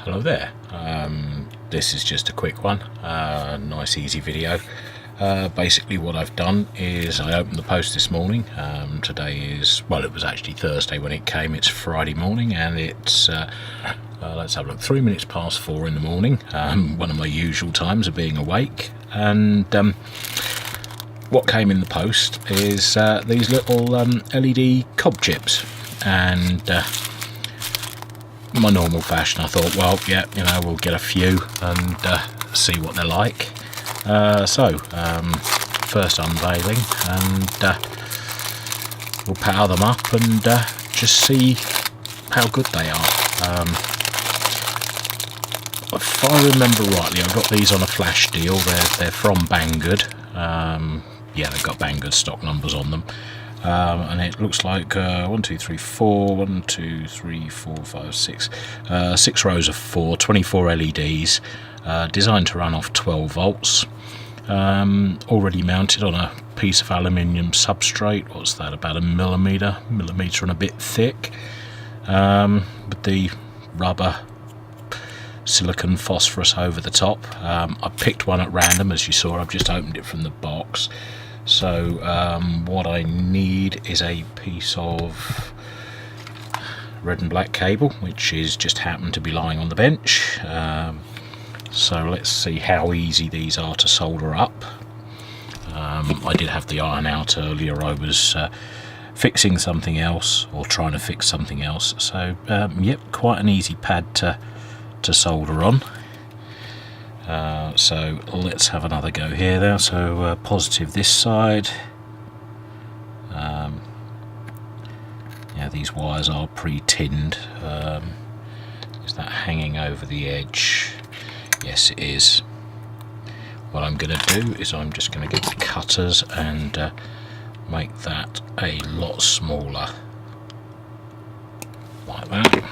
Hello there. This is just a quick one, nice easy video. Basically what I've done is I opened the post this morning. Today is, well, it was actually Thursday when it came. It's Friday morning and it's let's have a look, 3 minutes past 4 in the morning, one of my usual times of being awake. And what came in the post is these little LED cob chips, and my normal fashion I thought, well, yeah, you know, we'll get a few and see what they're like. First unveiling, and we'll power them up and just see how good they are. If I remember rightly, I got these on a flash deal. They're from Banggood. Yeah, they've got Banggood stock numbers on them. And it looks like 1, 2, 3, 4, 1, 2, 3, 4, 5, 6, 6 rows of 24 LEDs, designed to run off 12 volts, already mounted on a piece of aluminium substrate. What's that, about a millimetre and a bit thick, with the rubber silicon phosphorus over the top. I picked one at random, as you saw. I've just opened it from the box. So what I need is a piece of red and black cable, which is just happened to be lying on the bench. So let's see how easy these are to solder up. I did have the iron out earlier. I was fixing something else, or trying to fix something else. So yep, quite an easy pad to solder on. So let's have another go here now. So positive this side. Yeah, these wires are pre-tinned. Is that hanging over the edge? Yes, it is. What I'm going to do is I'm just going to get the cutters and make that a lot smaller, like that.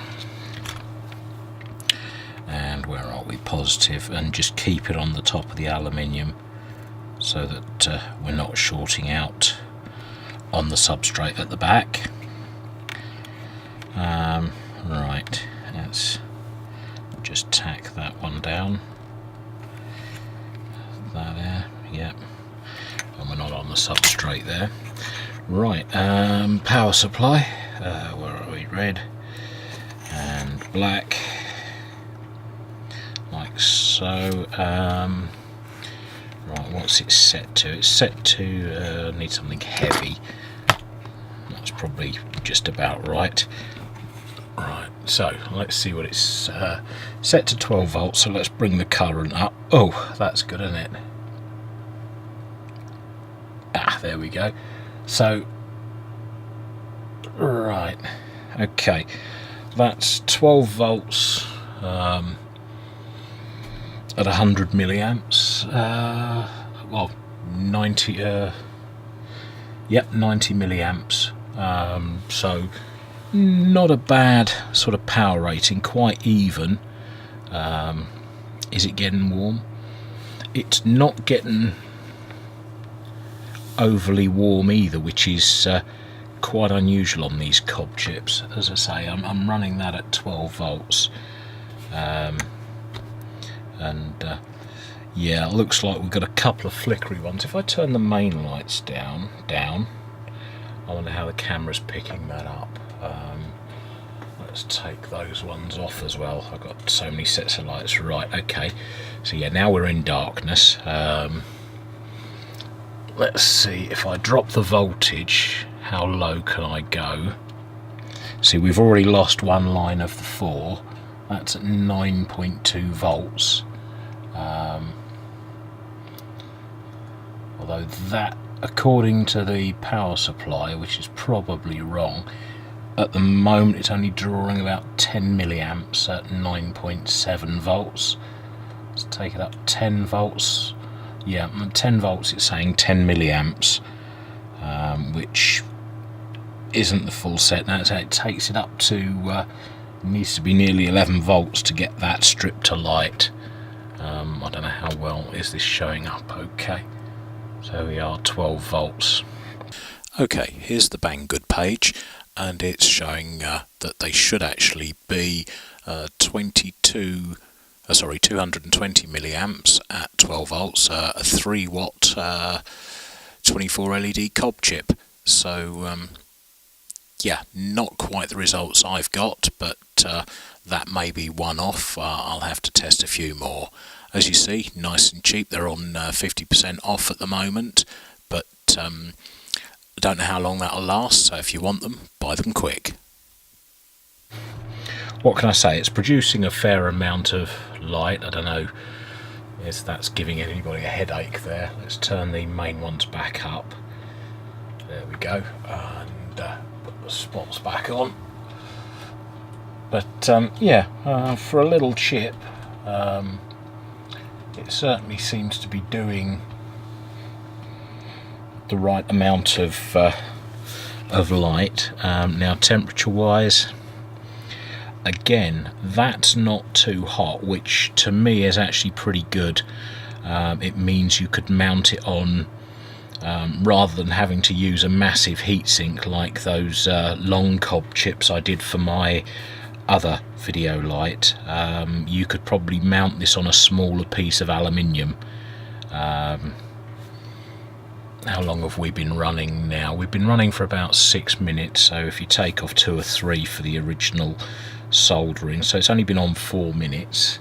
And where are we? Positive, and just keep it on the top of the aluminium so that we're not shorting out on the substrate at the back. Right, let's just tack that one down. That there, yep. And we're not on the substrate there. Right, power supply. Where are we? Red and black. Like so. Right, what's it set to? It's set to need something heavy. That's probably just about right. Right, so let's see what it's set to 12 volts. So let's bring the current up. Oh, that's good, isn't it? Ah, there we go. So right, okay, that's 12 volts. At 100 milliamps, well, 90, yep, 90 milliamps. So not a bad sort of power rating, quite even. Is it getting warm? It's not getting overly warm either, which is quite unusual on these cob chips. As I say, I'm running that at 12 volts. Yeah, it looks like we've got a couple of flickery ones. If I turn the main lights down, I wonder how the camera's picking that up. Let's take those ones off as well. I've got so many sets of lights. Right, okay. So yeah, now we're in darkness. Let's see, if I drop the voltage, how low can I go? See, we've already lost one line of the 4. That's at 9.2 volts. Although that, according to the power supply, which is probably wrong, at the moment it's only drawing about 10 milliamps at 9.7 volts. Let's take it up 10 volts. Yeah, 10 volts, it's saying 10 milliamps, which isn't the full set. Now it takes it up to, needs to be nearly 11 volts to get that stripped to light. I don't know how well is this showing up. Okay, so we are 12 volts. Okay, here's the Banggood page. and it's showing that they should actually be 220 milliamps at 12 volts, a 3 watt 24 LED cob chip. So yeah, not quite the results I've got, but that may be one off. I'll have to test a few more. As you see, nice and cheap. They're on 50% off at the moment, but I don't know how long that'll last, so if you want them, buy them quick. What can I say? It's producing a fair amount of light. I don't know if that's giving anybody a headache there. Let's turn the main ones back up. There we go, and put the spots back on. But yeah, for a little chip, it certainly seems to be doing the right amount of light. Now, temperature-wise, again, that's not too hot, which to me is actually pretty good. It means you could mount it on, rather than having to use a massive heatsink like those long cob chips I did for my other video light. You could probably mount this on a smaller piece of aluminium. How long have we been running now? We've been running for about 6 minutes, so if you take off 2 or 3 for the original soldering, so it's only been on 4 minutes.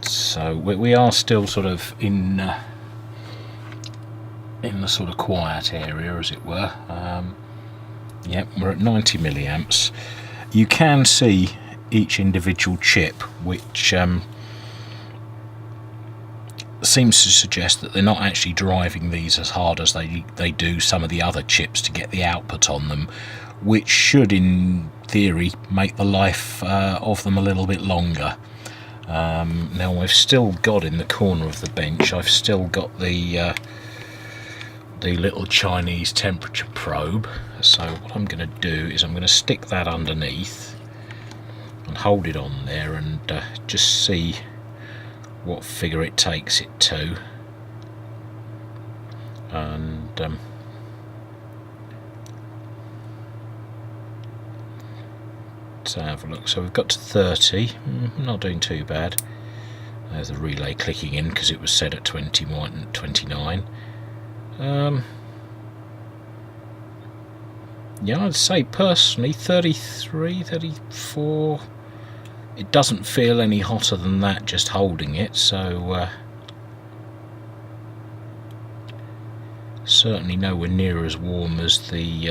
So we are still sort of in the sort of quiet area, as it were. Yep, we're at 90 milliamps. You can see each individual chip, which seems to suggest that they're not actually driving these as hard as they do some of the other chips to get the output on them, which should, in theory, make the life of them a little bit longer. Now, I've still got in the corner of the bench, I've still got the little Chinese temperature probe. So what I'm going to do is I'm going to stick that underneath and hold it on there and just see what figure it takes it to. And let's have a look. So we've got to 30, not doing too bad. There's the relay clicking in because it was set at 29. Yeah, I'd say personally 33, 34. It doesn't feel any hotter than that just holding it, so certainly nowhere near as warm as the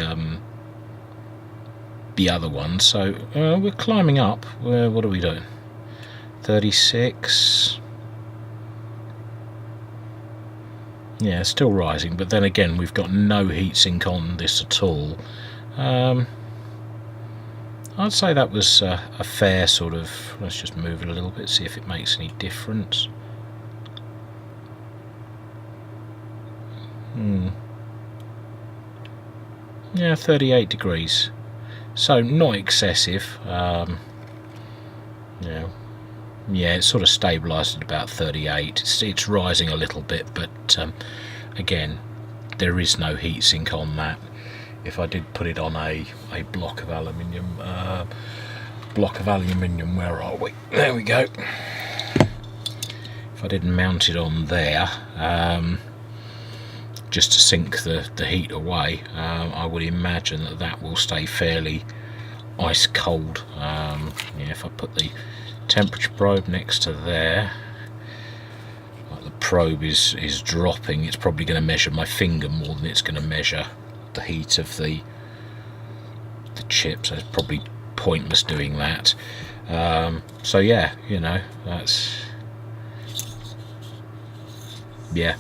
other one. So we're climbing up. What are we doing? 36. Yeah, still rising, but then again we've got no heatsink on this at all. I'd say that was a fair sort of, let's just move it a little bit, see if it makes any difference. Yeah, 38 degrees, so not excessive. Yeah, it's sort of stabilised at about 38. It's rising a little bit, but again, there is no heatsink on that. If I did put it on a block of aluminium, where are we? There we go. If I didn't mount it on there, just to sink the heat away, I would imagine that will stay fairly ice cold. Yeah, if I put the temperature probe next to there, like the probe is dropping, it's probably going to measure my finger more than it's going to measure the heat of the chip, so it's probably pointless doing that. So yeah, you know, that's yeah,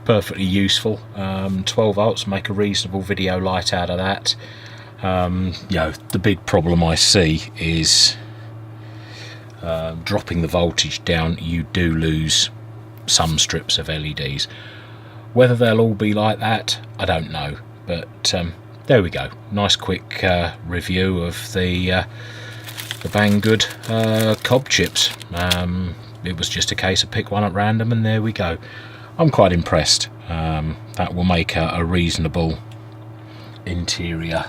perfectly useful. 12 volts, make a reasonable video light out of that. You know, the big problem I see is dropping the voltage down. You do lose some strips of LEDs. Whether they'll all be like that, I don't know, but there we go. Nice quick review of the Banggood cob chips. It was just a case of pick one at random, and there we go. I'm quite impressed. That will make a reasonable interior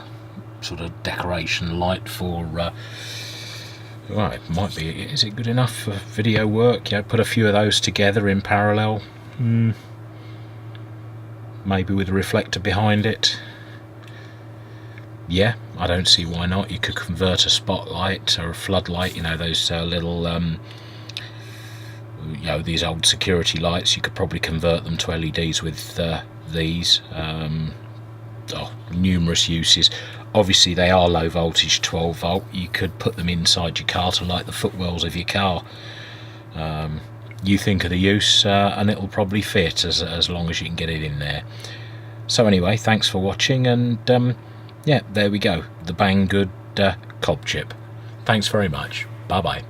sort of decoration light for well, it might be, is it good enough for video work? Put a few of those together in parallel, maybe with a reflector behind it. Yeah, I don't see why not. You could convert a spotlight or a floodlight, those little these old security lights, you could probably convert them to LEDs with these. Numerous uses. Obviously they are low voltage, 12 volt. You could put them inside your car to light the footwells of your car. You think of the use and it'll probably fit as long as you can get it in there. So anyway, thanks for watching, and yeah, there we go, the Banggood cob chip. Thanks very much. Bye bye.